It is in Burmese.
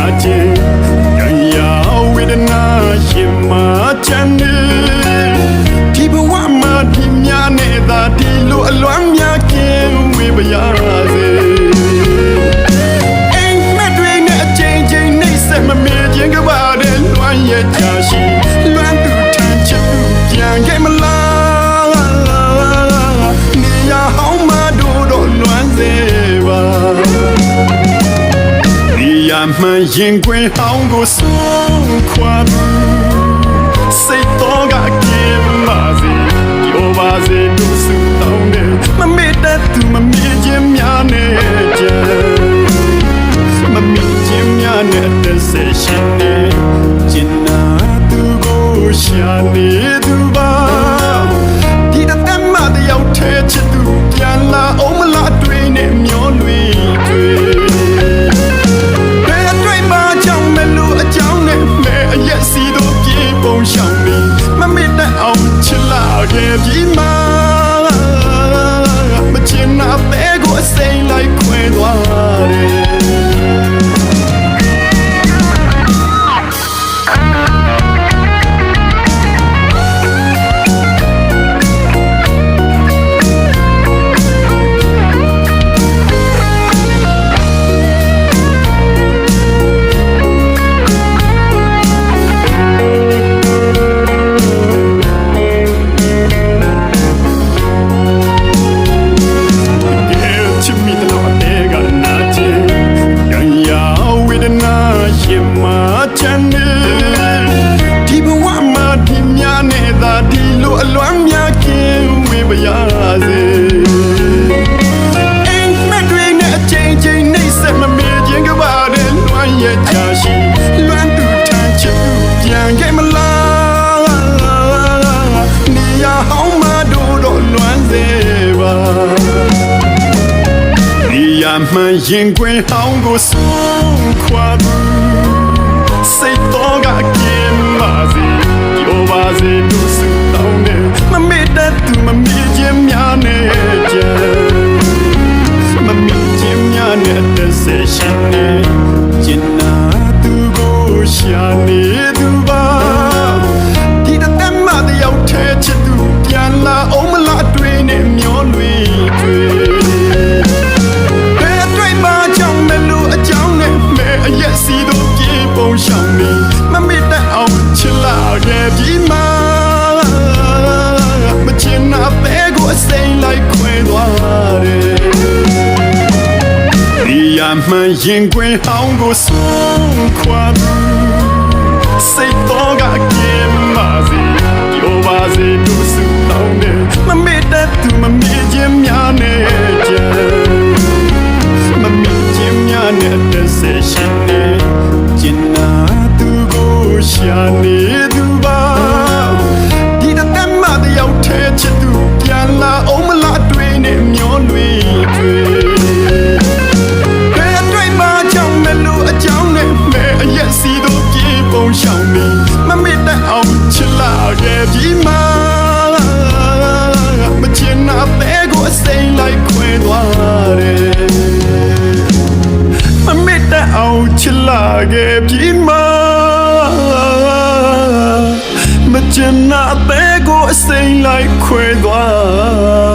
nache ya wedana shima chane di bwa ma di mya ne da di lo alwan mya kin we ba ya se ain't met we ne chang nei set ma me chin ka ba de lwan ye cha shi lwan tu tan chu pian ke ma la ni ya hong ma do do lwan se baမှန်ရင်ခွင်ဟောင်းကိုဆုံးခွာစိတ်တော်ကကြေပါစေပြောပါစေလို့ဆုတောင်းတယ်မမေ့တတ်သူမမေ့ခြင်းများနဲ့ကြံမမေ့ခြင်းများနဲ့တစ်ဆက်ရှိနေကျင်နာသူကိုရှာနေသူပါဒီတတ်မှတယောက်ထဲချစ်သူပြန်လာအောင်မလားတွေ့နေမျောလွေတွေ့ရက်စီတို့ပြေပုံရှောင်နေမမေ့တတ်အောင်ချစ်လာခဲ့ပြီမှာမချင်နာတဲ့ကိုအစိမ်းလိုက်ခွဲသွားတယ်မှန်ရင်ခွင်ဟောင်းကိုဆုံးခွာစိတ်တော်ကကြေပါစေပြောပါစေလို့ဆုတောင်းတယ်မမေ့တတ်သူမမေ့ခြင်းများနဲ့ကြံမမေ့ခြင်းများနဲ့တစ်ဆက်ရှိနေကျင်နာသူကိုရှာနေသူပါဒီတတ်မှတယောက်ထဲချစ်သူပြန်လာအောင်မလားတွေ့နေမျောလွေတွေ့ရက်စီတို့ပြေပုံရှောင်နေမမေ့တတ်အောင်ချစ်လာခဲ့ပြီမှာမချင်နာတဲ့ကိုအစိမ်းလိုက်ခွဲသွားတယ်ဒီရမှန်ရင်ခွင်ဟောင်းကိုဆုံးခွာစိတ်တော်ကကြေပါစေပြောပါစေလို့ဆုတောင်းတယ်မမေ့တတ်သူမမေ့ခြင်းများနဲ့ကြံမမေ့ခြင်းများနဲ့တစ်ဆက်ရှိနေကျင်နာသူကိုရှာနေသူပါဒီတတ်မှတယောက်ထဲချစ်သူပြန်လာအောင်မလားတွေ့နေမျောလွေတွေ့ဘယ်တွေ့မှကြောင့်မလို့အကြောင်းနဲ့မဲ့အရက်စီတို့ပြေပုံရှောင်နေမမေ့တတ်အောင်ချစ်လာခဲ့ပြီမှာမချင်နာတဲ့ကိုအစိမ်းလိုက်ခွဲသွားတယ်မမေ့တတ်အောင်ချစ်လာခဲ့ပြီမှာမချင်နာတဲ့ကိုအစိမ်းလိုက်ခွဲသွား